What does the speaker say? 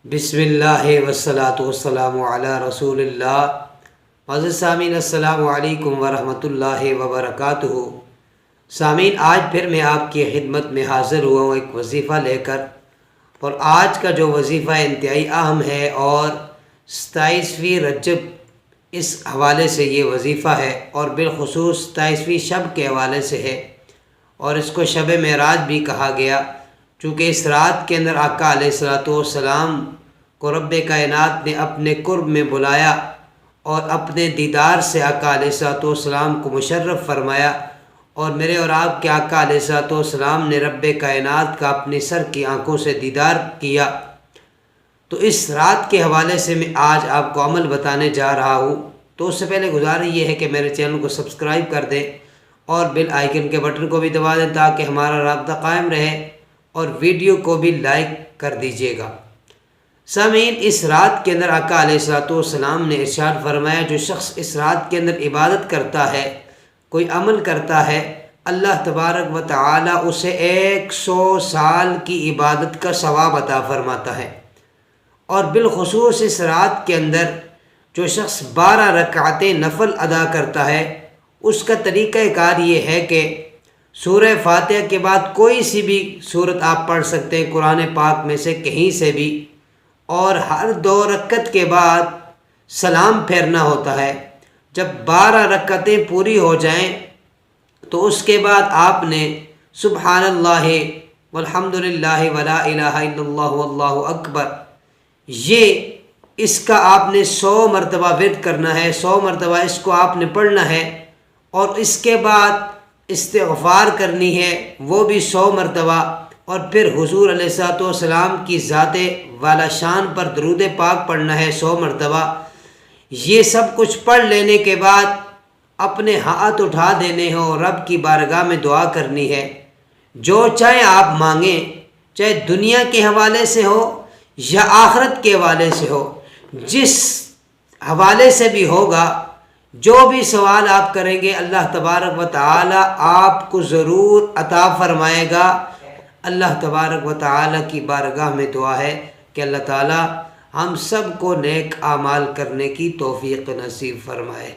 بسم اللہ والصلاة والسلام علی رسول اللہ۔ معزز سامعین، السلام علیکم ورحمۃ اللہ وبرکاتہ۔ سامعین، آج پھر میں آپ کی خدمت میں حاضر ہوا ہوں ایک وظیفہ لے کر، اور آج کا جو وظیفہ انتہائی اہم ہے اور 27ویں رجب اس حوالے سے یہ وظیفہ ہے، اور بالخصوص 27ویں شب کے حوالے سے ہے، اور اس کو شب معراج بھی کہا گیا، چونکہ اس رات کے اندر آقا علیہ الصلوۃ والسلام کو رب کائنات نے اپنے قرب میں بلایا اور اپنے دیدار سے آقا علیہ الصلوۃ والسلام کو مشرف فرمایا، اور میرے اور آپ کے آقا علیہ الصلوۃ والسلام نے رب کائنات کا اپنی سر کی آنکھوں سے دیدار کیا۔ تو اس رات کے حوالے سے میں آج آپ کو عمل بتانے جا رہا ہوں۔ تو اس سے پہلے گزارش یہ ہے کہ میرے چینل کو سبسکرائب کر دیں اور بیل آئیکن کے بٹن کو بھی دبا دیں تاکہ ہمارا رابطہ قائم رہے، اور ویڈیو کو بھی لائک کر دیجیے گا۔ سامعین، اس رات کے اندر آقا علیہ الصلوۃ والسلام نے ارشاد فرمایا، جو شخص اس رات کے اندر عبادت کرتا ہے، کوئی عمل کرتا ہے، اللہ تبارک و تعالی اسے 100 سال کی عبادت کا ثواب عطا فرماتا ہے۔ اور بالخصوص اس رات کے اندر جو شخص 12 رکعتیں نفل ادا کرتا ہے، اس کا طریقہ کار یہ ہے کہ سورہ فاتحہ کے بعد کوئی سی بھی سورت آپ پڑھ سکتے ہیں قرآن پاک میں سے کہیں سے بھی، اور ہر 2 رکعت کے بعد سلام پھیرنا ہوتا ہے۔ جب 12 رکعتیں پوری ہو جائیں تو اس کے بعد آپ نے سبحان اللہ والحمد للہ ولا الہ الا اللہ واللہ اکبر، اس کا آپ نے 100 مرتبہ ورد کرنا ہے، 100 مرتبہ اس کو آپ نے پڑھنا ہے، اور اس کے بعد استغفار کرنی ہے، وہ بھی 100 مرتبہ، اور پھر حضور علیہ الصلوۃ والسلام کی ذات والا شان پر درود پاک پڑھنا ہے 100 مرتبہ۔ یہ سب کچھ پڑھ لینے کے بعد اپنے ہاتھ اٹھا دینے ہو، رب کی بارگاہ میں دعا کرنی ہے، جو چاہے آپ مانگیں، چاہے دنیا کے حوالے سے ہو یا آخرت کے حوالے سے ہو، جس حوالے سے بھی ہوگا، جو بھی سوال آپ کریں گے اللہ تبارک و تعالی آپ کو ضرور عطا فرمائے گا۔ اللہ تبارک و تعالی کی بارگاہ میں دعا ہے کہ اللہ تعالی ہم سب کو نیک اعمال کرنے کی توفیق نصیب فرمائے۔